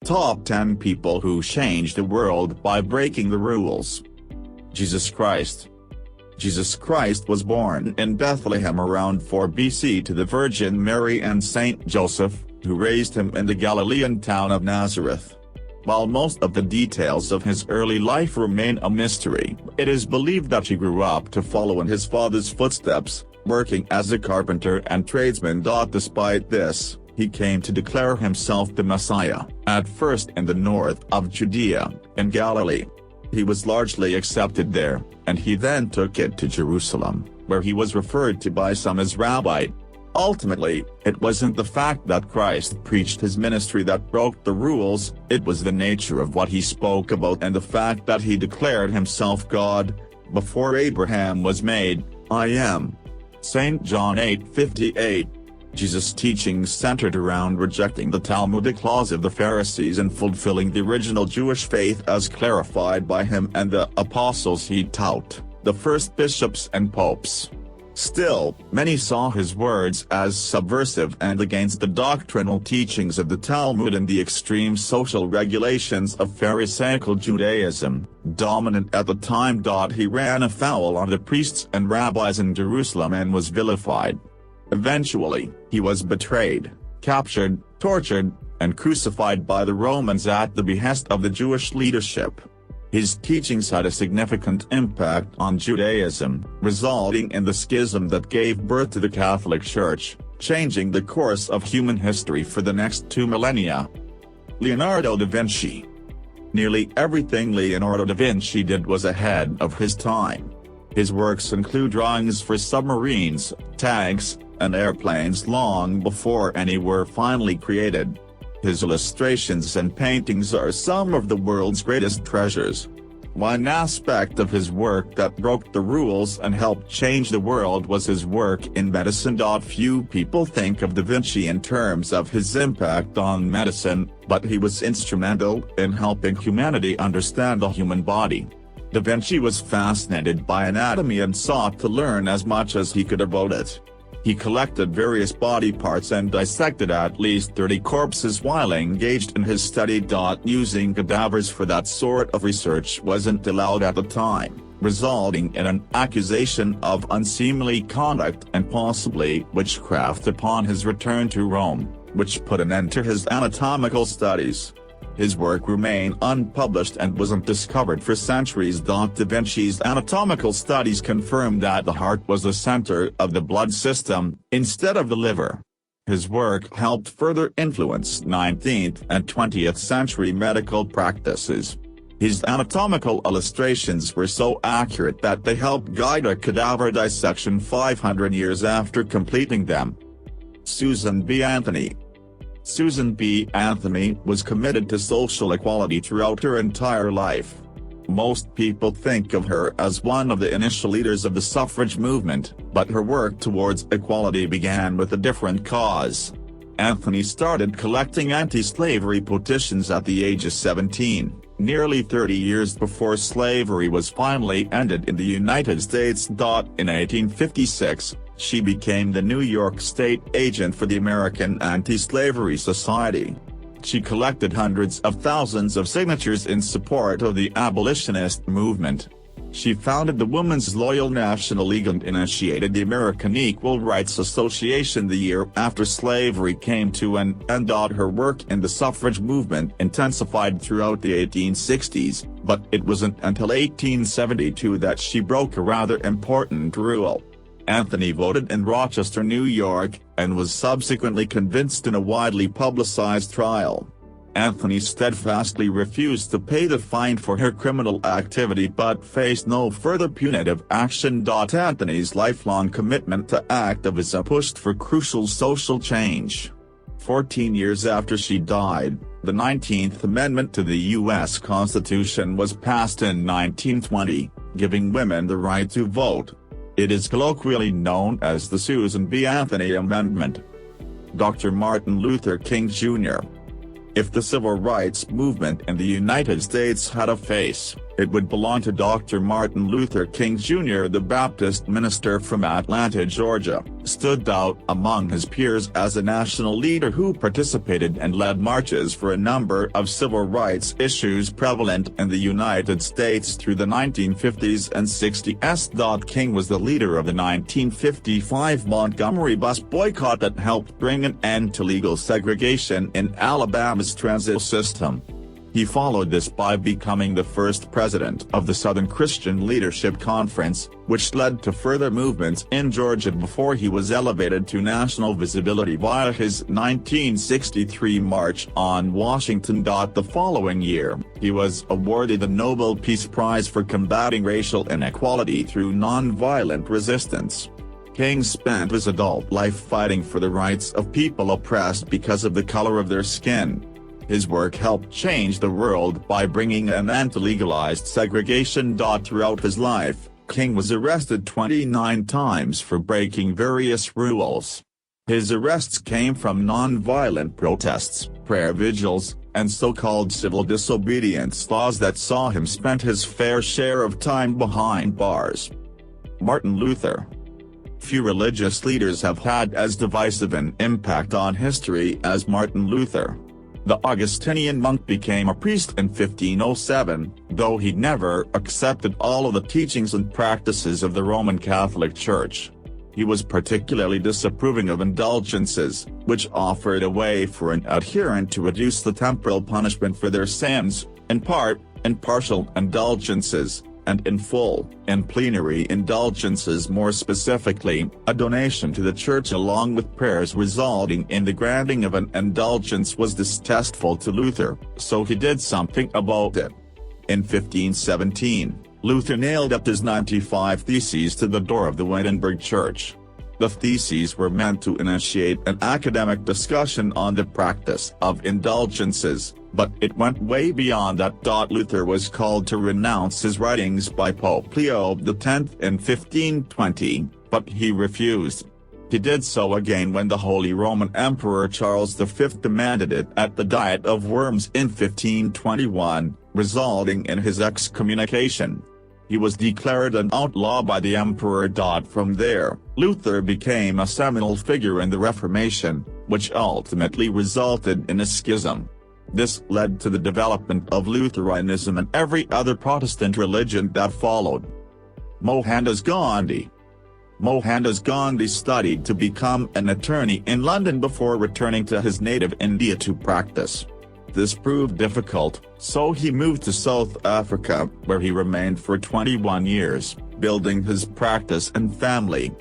Top 10 People Who Changed the World by Breaking the Rules. Jesus Christ. Jesus Christ was born in Bethlehem around 4 BC to the Virgin Mary and Saint Joseph, who raised him in the Galilean town of Nazareth. While most of the details of his early life remain a mystery, it is believed that he grew up to follow in his father's footsteps, working as a carpenter and tradesman. Despite this, he came to declare himself the Messiah, at first in the north of Judea, in Galilee. He was largely accepted there, and he then took it to Jerusalem, where he was referred to by some as Rabbi. Ultimately, it wasn't the fact that Christ preached his ministry that broke the rules, it was the nature of what he spoke about and the fact that he declared himself God. Before Abraham was made, I am. St. John 8:58. Jesus' teachings centered around rejecting the Talmudic laws of the Pharisees and fulfilling the original Jewish faith as clarified by him and the apostles he taught, the first bishops and popes. Still, many saw his words as subversive and against the doctrinal teachings of the Talmud and the extreme social regulations of Pharisaical Judaism, dominant at the time. He ran afoul on the priests and rabbis in Jerusalem and was vilified. Eventually, he was betrayed, captured, tortured, and crucified by the Romans at the behest of the Jewish leadership. His teachings had a significant impact on Judaism, resulting in the schism that gave birth to the Catholic Church, changing the course of human history for the next 2 millennia. Leonardo da Vinci. Nearly everything Leonardo da Vinci did was ahead of his time. His works include drawings for submarines, tanks, and airplanes long before any were finally created. His illustrations and paintings are some of the world's greatest treasures. One aspect of his work that broke the rules and helped change the world was his work in medicine. Few people think of Da Vinci in terms of his impact on medicine, but he was instrumental in helping humanity understand the human body. Da Vinci was fascinated by anatomy and sought to learn as much as he could about it. He collected various body parts and dissected at least 30 corpses while engaged in his study. Using cadavers for that sort of research wasn't allowed at the time, resulting in an accusation of unseemly conduct and possibly witchcraft upon his return to Rome, which put an end to his anatomical studies. His work remained unpublished and wasn't discovered for centuries. Da Vinci's anatomical studies confirmed that the heart was the center of the blood system, instead of the liver. His work helped further influence 19th and 20th century medical practices. His anatomical illustrations were so accurate that they helped guide a cadaver dissection 500 years after completing them. Susan B. Anthony. Susan B. Anthony was committed to social equality throughout her entire life. Most people think of her as one of the initial leaders of the suffrage movement, but her work towards equality began with a different cause. Anthony started collecting anti-slavery petitions at the age of 17, nearly 30 years before slavery was finally ended in the United States. In 1856, she became the New York State agent for the American Anti-Slavery Society. She collected hundreds of thousands of signatures in support of the abolitionist movement. She founded the Women's Loyal National League and initiated the American Equal Rights Association the year after slavery came to an end. Her work in the suffrage movement intensified throughout the 1860s, but it wasn't until 1872 that she broke a rather important rule. Anthony voted in Rochester, New York, and was subsequently convinced in a widely publicized trial. Anthony steadfastly refused to pay the fine for her criminal activity but faced no further punitive action. Anthony's lifelong commitment to activism pushed for crucial social change. 14 years after she died, the 19th Amendment to the U.S. Constitution was passed in 1920, giving women the right to vote. It is colloquially known as the Susan B. Anthony Amendment. Dr. Martin Luther King Jr. If the civil rights movement in the United States had a face, it would belong to Dr. Martin Luther King Jr., the Baptist minister from Atlanta, Georgia, stood out among his peers as a national leader who participated and led marches for a number of civil rights issues prevalent in the United States through the 1950s and 60s. King was the leader of the 1955 Montgomery bus boycott that helped bring an end to legal segregation in Alabama's transit system. He followed this by becoming the first president of the Southern Christian Leadership Conference, which led to further movements in Georgia before he was elevated to national visibility via his 1963 March on Washington. The following year, he was awarded the Nobel Peace Prize for combating racial inequality through nonviolent resistance. King spent his adult life fighting for the rights of people oppressed because of the color of their skin. His work helped change the world by bringing an end to legalized segregation. Throughout his life, King was arrested 29 times for breaking various rules. His arrests came from non-violent protests, prayer vigils, and so-called civil disobedience laws that saw him spend his fair share of time behind bars. Martin Luther. Few religious leaders have had as divisive an impact on history as Martin Luther. The Augustinian monk became a priest in 1507, though he never accepted all of the teachings and practices of the Roman Catholic Church. He was particularly disapproving of indulgences, which offered a way for an adherent to reduce the temporal punishment for their sins, in part, in partial indulgences, and in full, in plenary indulgences. More specifically, a donation to the church along with prayers resulting in the granting of an indulgence was distasteful to Luther, so he did something about it. In 1517, Luther nailed up his 95 Theses to the door of the Wittenberg Church. The theses were meant to initiate an academic discussion on the practice of indulgences, but it went way beyond that. Luther was called to renounce his writings by Pope Leo X in 1520, but he refused. He did so again when the Holy Roman Emperor Charles V demanded it at the Diet of Worms in 1521, resulting in his excommunication. He was declared an outlaw by the emperor. From there, Luther became a seminal figure in the Reformation, which ultimately resulted in a schism. This led to the development of Lutheranism and every other Protestant religion that followed. Mohandas Gandhi. Mohandas Gandhi studied to become an attorney in London before returning to his native India to practice. This proved difficult, so he moved to South Africa, where he remained for 21 years, building his practice and family.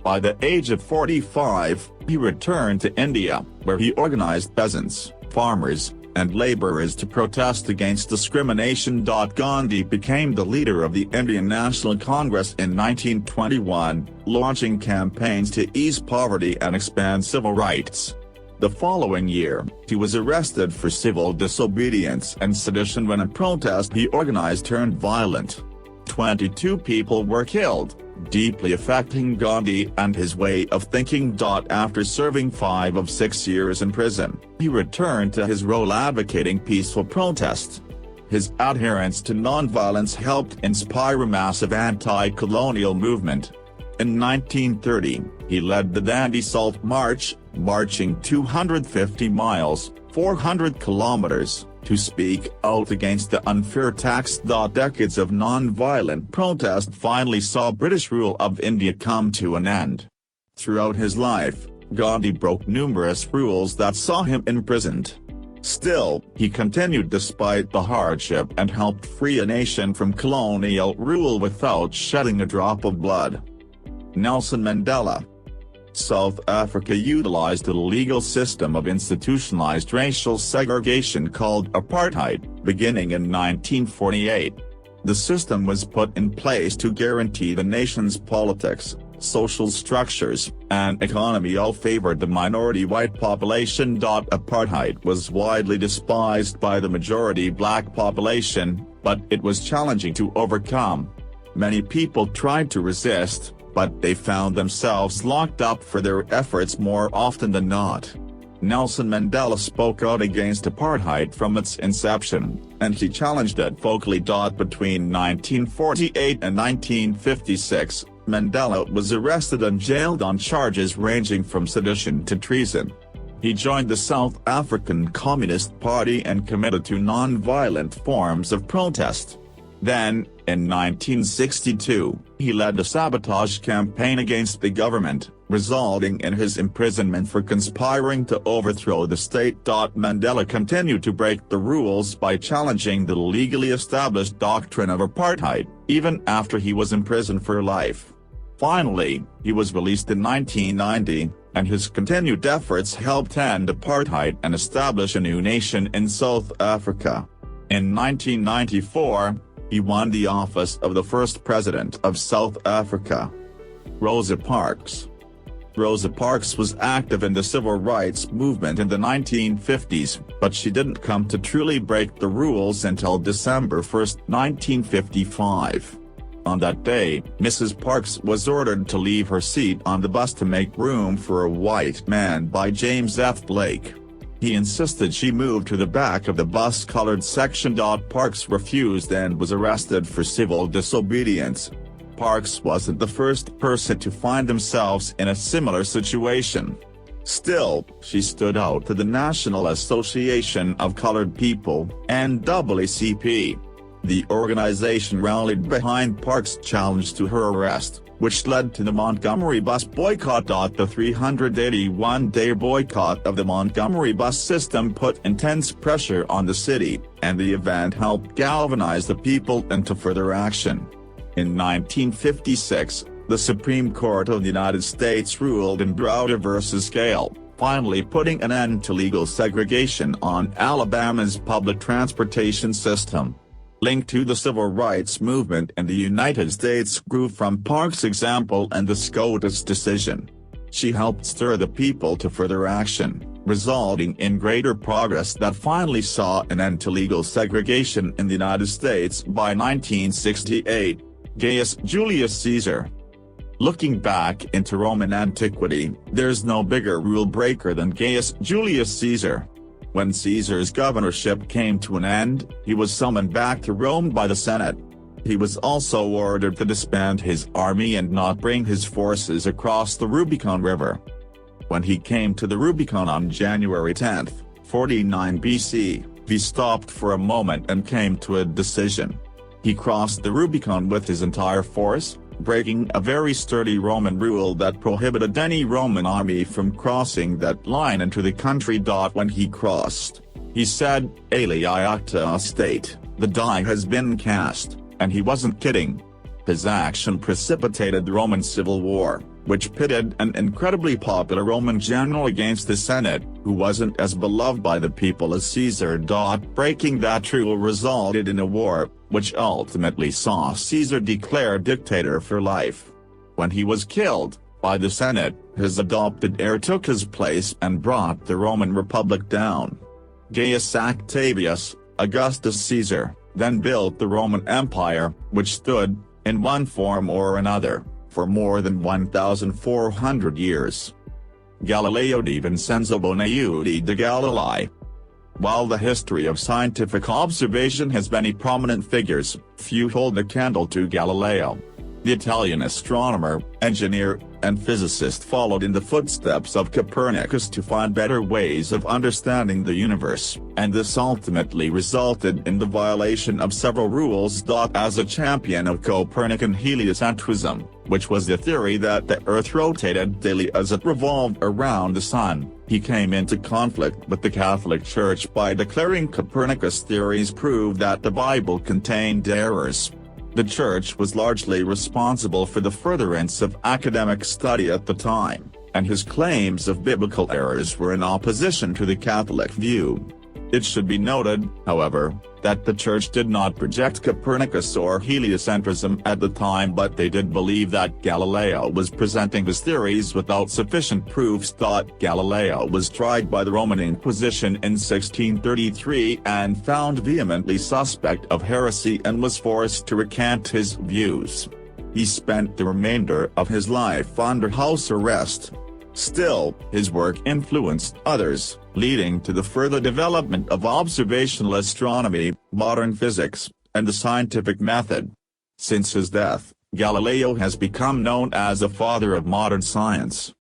By the age of 45, he returned to India, where he organized peasants, farmers, and laborers to protest against discrimination. Gandhi became the leader of the Indian National Congress in 1921, launching campaigns to ease poverty and expand civil rights. The following year, he was arrested for civil disobedience and sedition when a protest he organized turned violent. 22 people were killed, deeply affecting Gandhi and his way of thinking. After serving 5 of 6 years in prison, he returned to his role advocating peaceful protest. His adherence to nonviolence helped inspire a massive anti-colonial movement. In 1930, he led the Dandi Salt March, marching 250 miles, 400 kilometers, to speak out against the unfair tax. Decades of non-violent protest finally saw British rule of India come to an end. Throughout his life, Gandhi broke numerous rules that saw him imprisoned. Still, he continued despite the hardship and helped free a nation from colonial rule without shedding a drop of blood. Nelson Mandela. South Africa utilized a legal system of institutionalized racial segregation called apartheid, beginning in 1948. The system was put in place to guarantee the nation's politics, social structures, and economy all favored the minority white population. Apartheid was widely despised by the majority black population, but it was challenging to overcome. Many people tried to resist, but they found themselves locked up for their efforts more often than not. Nelson Mandela spoke out against apartheid from its inception, and he challenged it vocally. Between 1948 and 1956, Mandela was arrested and jailed on charges ranging from sedition to treason. He joined the South African Communist Party and committed to non-violent forms of protest. Then, in 1962, he led a sabotage campaign against the government, resulting in his imprisonment for conspiring to overthrow the state. Mandela continued to break the rules by challenging the legally established doctrine of apartheid, even after he was imprisoned for life. Finally, he was released in 1990, and his continued efforts helped end apartheid and establish a new nation in South Africa. In 1994, he won the office of the first president of South Africa. Rosa Parks. Rosa Parks was active in the civil rights movement in the 1950s, but she didn't come to truly break the rules until December 1, 1955. On that day, Mrs. Parks was ordered to leave her seat on the bus to make room for a white man by James F. Blake. He insisted she move to the back of the bus-colored section. Parks refused and was arrested for civil disobedience. Parks wasn't the first person to find themselves in a similar situation. Still, she stood out to the National Association of Colored People, NAACP. The organization rallied behind Parks' challenge to her arrest, which led to the Montgomery bus boycott. The 381-day boycott of the Montgomery bus system put intense pressure on the city, and the event helped galvanize the people into further action. In 1956, the Supreme Court of the United States ruled in Browder v. Gale, finally putting an end to legal segregation on Alabama's public transportation system. Linked to the civil rights movement in the United States grew from Parks' example and the SCOTUS decision. She helped stir the people to further action, resulting in greater progress that finally saw an end to legal segregation in the United States by 1968. Gaius Julius Caesar. Looking back into Roman antiquity, there's no bigger rule breaker than Gaius Julius Caesar. When Caesar's governorship came to an end, he was summoned back to Rome by the Senate. He was also ordered to disband his army and not bring his forces across the Rubicon River. When he came to the Rubicon on January 10, 49 BC, he stopped for a moment and came to a decision. He crossed the Rubicon with his entire force, breaking a very sturdy Roman rule that prohibited any Roman army from crossing that line into the country. When he crossed, he said, "Aliacta state, the die has been cast," and he wasn't kidding. His action precipitated the Roman Civil War, which pitted an incredibly popular Roman general against the Senate, who wasn't as beloved by the people as Caesar. Breaking that rule resulted in a war, which ultimately saw Caesar declared dictator for life. When he was killed by the Senate, his adopted heir took his place and brought the Roman Republic down. Gaius Octavius, Augustus Caesar, then built the Roman Empire, which stood, in one form or another, for more than 1,400 years. Galileo di Vincenzo Bonaeudi de Galilei. While the history of scientific observation has many prominent figures, few hold a candle to Galileo. The Italian astronomer, engineer, and physicist followed in the footsteps of Copernicus to find better ways of understanding the universe, and this ultimately resulted in the violation of several rules. As a champion of Copernican heliocentrism, which was the theory that the Earth rotated daily as it revolved around the Sun, he came into conflict with the Catholic Church by declaring Copernicus' theories proved that the Bible contained errors. The Church was largely responsible for the furtherance of academic study at the time, and his claims of biblical errors were in opposition to the Catholic view. It should be noted, however, that the Church did not reject Copernicus or heliocentrism at the time, but they did believe that Galileo was presenting his theories without sufficient proofs. Galileo was tried by the Roman Inquisition in 1633 and found vehemently suspect of heresy and was forced to recant his views. He spent the remainder of his life under house arrest. Still, his work influenced others, leading to the further development of observational astronomy, modern physics, and the scientific method. Since his death, Galileo has become known as the father of modern science.